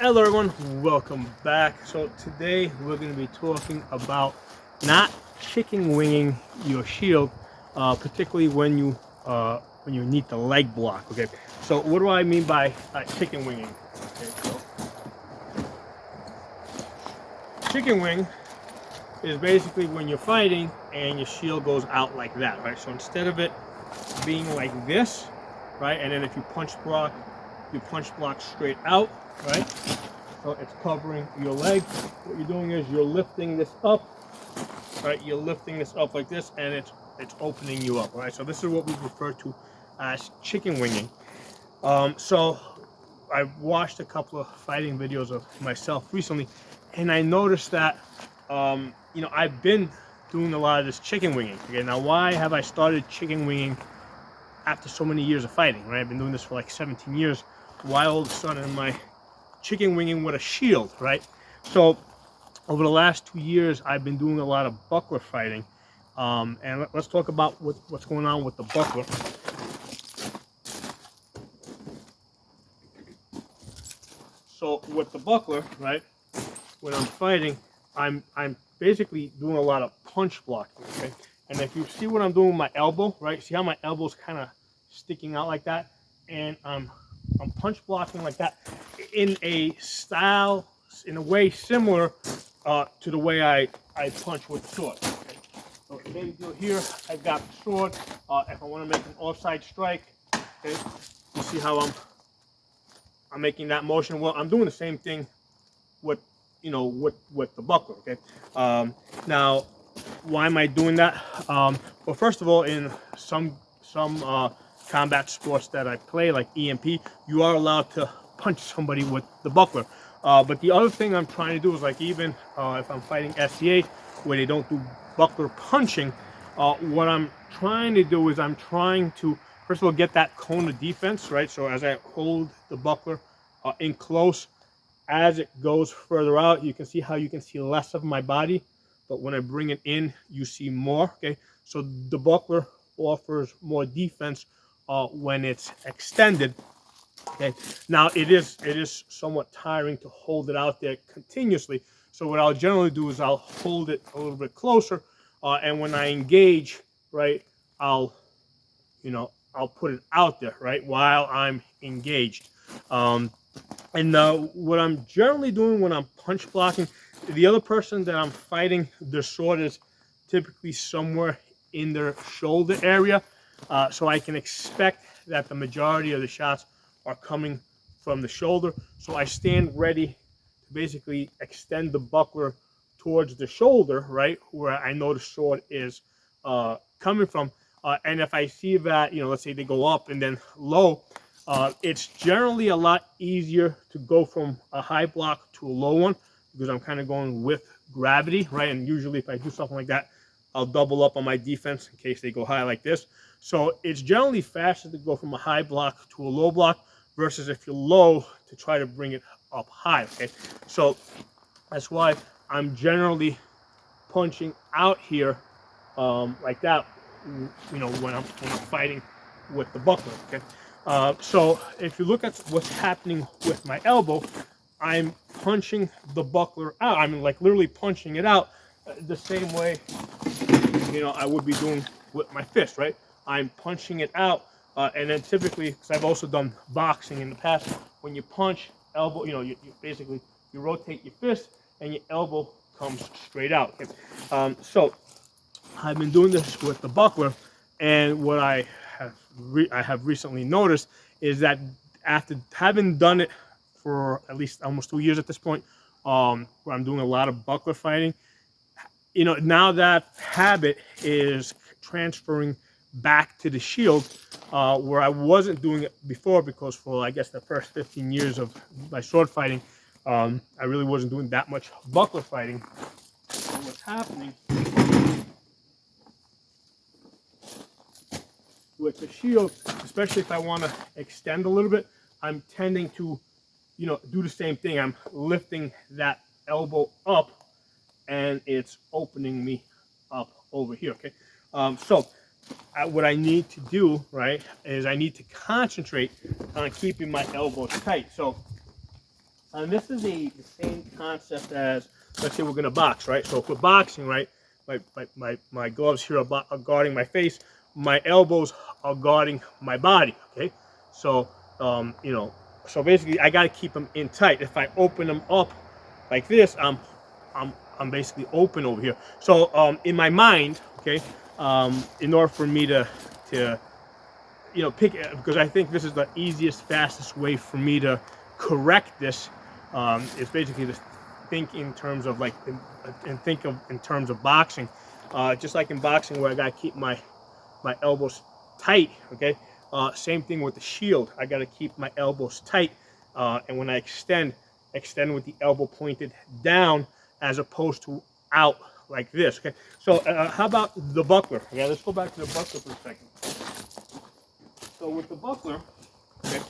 Hello everyone, welcome back. So today we're going to be talking about not chicken winging your shield, particularly when you need the leg block. Okay, so what do I mean by chicken winging? Okay, so chicken wing is basically when you're fighting and your shield goes out like that, right? So instead of it being like this, right, and then if you punch block, you punch block straight out, right? So it's covering your leg. What you're doing is you're lifting this up, right? You're lifting this up like this, and it's opening you up, right? So this is what we refer to as chicken winging. So I watched a couple of fighting videos of myself recently, and I noticed that I've been doing a lot of this chicken winging. Okay, now why have I started chicken winging after so many years of fighting? Right, I've been doing this for like 17 years. Why all of a sudden am I chicken winging with a shield, right? So over the last 2 years, I've been doing a lot of buckler fighting, and let's talk about what's going on with the buckler. So with the buckler, right, when I'm fighting, I'm basically doing a lot of punch blocking, okay? And if you see what I'm doing with my elbow, right, see how my elbow's kind of sticking out like that, and I'm punch blocking like that in a style, in a way similar to the way I punch with the sword. Okay? So same deal here. I've got the sword. If I want to make an offside strike, okay, you see how I'm making that motion. Well, I'm doing the same thing with with the buckler. Okay. Now, why am I doing that? Well, first of all, in some combat sports that I play, like EMP, you are allowed to punch somebody with the buckler. But the other thing I'm trying to do is, like, even if I'm fighting SCA where they don't do buckler punching, what I'm trying to do is I'm trying to, first of all, get that cone of defense, right? So as I hold the buckler in close, as it goes further out, you can see how you can see less of my body, but when I bring it in, you see more. Okay, so the buckler offers more defense when it's extended. Okay, now it is somewhat tiring to hold it out there continuously. So what I'll generally do is I'll hold it a little bit closer, and when I engage, right, I'll put it out there, right, while I'm engaged. And what I'm generally doing when I'm punch blocking, the other person that I'm fighting, their sword is typically somewhere in their shoulder area, so I can expect that the majority of the shots are coming from the shoulder. So I stand ready to basically extend the buckler towards the shoulder, right, where I know the sword is coming from. And if I see that, let's say they go up and then low, it's generally a lot easier to go from a high block to a low one because I'm kind of going with gravity, right? And usually if I do something like that, I'll double up on my defense in case they go high like this. So it's generally faster to go from a high block to a low block versus if you're low to try to bring it up high, okay? So that's why I'm generally punching out here like that, when I'm fighting with the buckler, okay? So if you look at what's happening with my elbow, I'm punching the buckler out. I'm like literally punching it out the same way, I would be doing with my fist, right? I'm punching it out, and then typically, because I've also done boxing in the past, when you punch elbow, you basically you rotate your fist and your elbow comes straight out. Okay? So I've been doing this with the buckler, and what I have recently noticed is that after having done it for at least almost 2 years at this point, where I'm doing a lot of buckler fighting, now that habit is transferring back to the shield, where I wasn't doing it before, because for I guess the first 15 years of my sword fighting, I really wasn't doing that much buckler fighting. So what's happening with the shield, especially if I want to extend a little bit, I'm tending to, do the same thing. I'm lifting that elbow up, and it's opening me up over here. Okay, so what I need to do, right, is I need to concentrate on keeping my elbow tight. So And this is the same concept as, let's say we're gonna box, right? So if we're boxing, right, my gloves here are guarding my face, my elbows are guarding my body, okay? So, you know, so basically I gotta keep them in tight. If I open them up like this, I'm basically open over here. So in my mind, okay, in order for me to you know, pick it, because I think this is the easiest, fastest way for me to correct this, is basically to think in terms of like, and think of in terms of boxing, just like in boxing where I gotta keep my elbows tight, okay? Same thing with the shield. I gotta keep my elbows tight, and when I extend with the elbow pointed down as opposed to out like this, okay? So how about the buckler? Yeah, let's go back to the buckler for a second. So with the buckler, okay,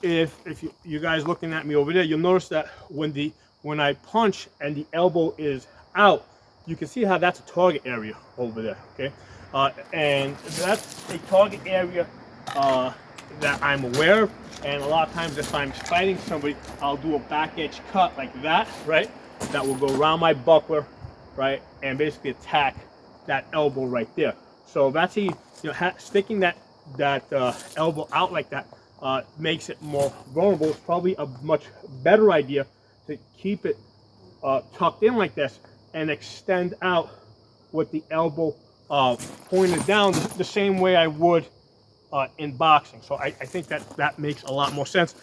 if you guys looking at me over there, you'll notice that when I punch and the elbow is out, you can see how that's a target area over there, okay? And that's a target area that I'm aware of, and a lot of times if I'm fighting somebody, I'll do a back edge cut like that, right? That will go around my buckler, right, and basically attack that elbow right there. So that's sticking that elbow out like that makes it more vulnerable. It's probably a much better idea to keep it tucked in like this and extend out with the elbow pointed down the same way I would in boxing. So I think that makes a lot more sense.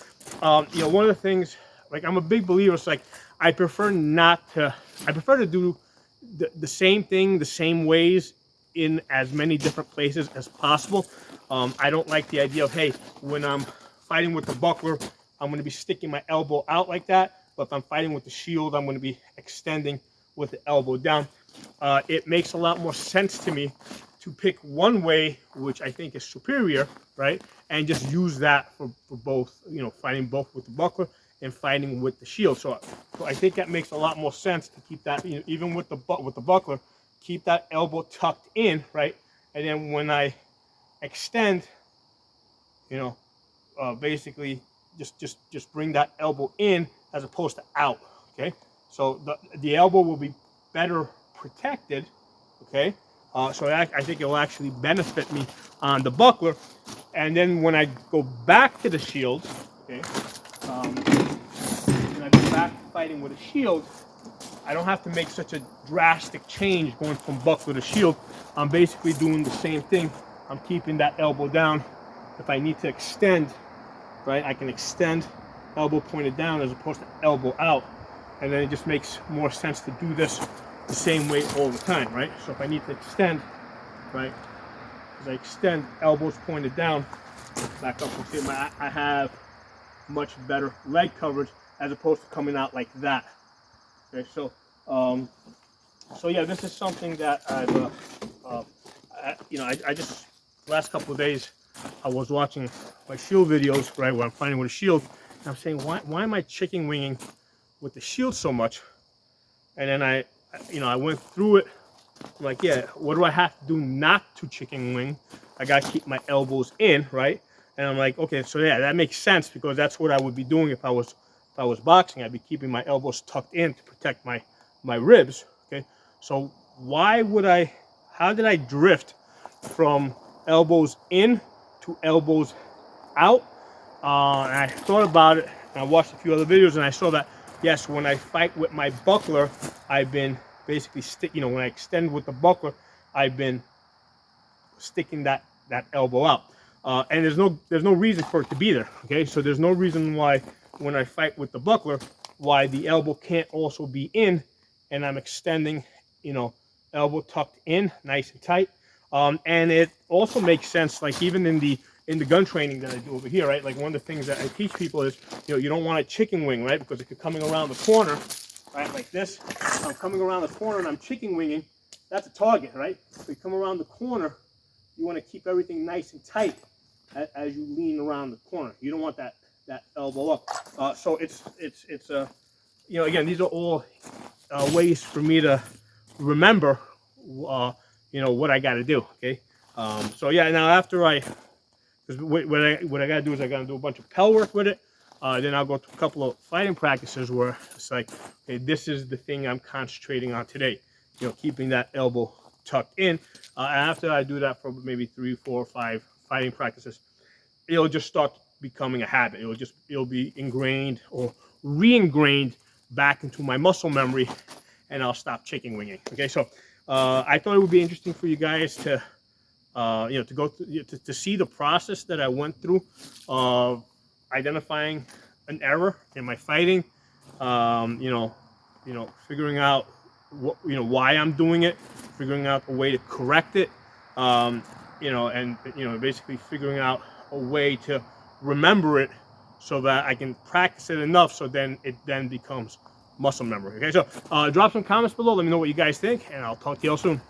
You know, one of the things, like, I'm a big believer, it's like I prefer to do the same thing the same ways in as many different places as possible. I don't like the idea of, hey, when I'm fighting with the buckler, I'm going to be sticking my elbow out like that. But if I'm fighting with the shield, I'm going to be extending with the elbow down. It makes a lot more sense to me to pick one way, which I think is superior, right? And just use that for both, you know, fighting both with the buckler and fighting with the shield. So I think that makes a lot more sense to keep that, you know, even with the buckler, keep that elbow tucked in, right? And then when I extend, you know, basically just bring that elbow in as opposed to out, okay? So the elbow will be better protected, okay? So I think it will actually benefit me on the buckler. And then when I go back to the shield, okay, when I go back to fighting with a shield, I don't have to make such a drastic change going from buckler to shield. I'm basically doing the same thing. I'm keeping that elbow down. If I need to extend, right, I can extend, elbow pointed down as opposed to elbow out. And then it just makes more sense to do this the same way all the time, right? So if I need to extend, right, as I extend, elbows pointed down, back up and see I have much better leg coverage as opposed to coming out like that. Okay, so so yeah, this is something that I've you know, I just last couple of days I was watching my shield videos, right, where I'm fighting with a shield, and I'm saying, why am I chicken winging with the shield so much? And then I went through it. I'm like, yeah, what do I have to do not to chicken wing? I gotta keep my elbows in, right? And I'm like, okay, so yeah, that makes sense, because that's what I would be doing if I was boxing. I'd be keeping my elbows tucked in to protect my ribs. Okay, so how did I drift from elbows in to elbows out? And I thought about it, and I watched a few other videos, and I saw that, yes, when I fight with my buckler, I've been basically when I extend with the buckler, I've been sticking that elbow out. And there's no reason for it to be there, okay? So there's no reason why when I fight with the buckler, why the elbow can't also be in, and I'm extending, you know, elbow tucked in, nice and tight. And it also makes sense, like even in the gun training that I do over here, right? Like one of the things that I teach people is, you know, you don't want a chicken wing, right? Because if you're coming around the corner, right, like this, I'm coming around the corner and I'm chicken winging, that's a target, right? So you come around the corner, you want to keep everything nice and tight as you lean around the corner. You don't want that elbow up. So it's you know, again, these are all ways for me to remember, you know, what I got to do. Okay. So yeah, now after because what I got to do is I got to do a bunch of pel work with it. Then I'll go to a couple of fighting practices where it's like, okay, this is the thing I'm concentrating on today. Keeping that elbow tucked in. After I do that for maybe 3, 4, 5 fighting practices, it'll just start becoming a habit. It'll be ingrained or re-ingrained back into my muscle memory, and I'll stop chicken winging. Okay, so I thought it would be interesting for you guys to to go through, to see the process that I went through of identifying an error in my fighting, figuring out why I'm doing it, figuring out a way to correct it, and basically figuring out a way to remember it so that I can practice it enough so then it becomes muscle memory. Okay, so drop some comments below. Let me know what you guys think, and I'll talk to you all soon.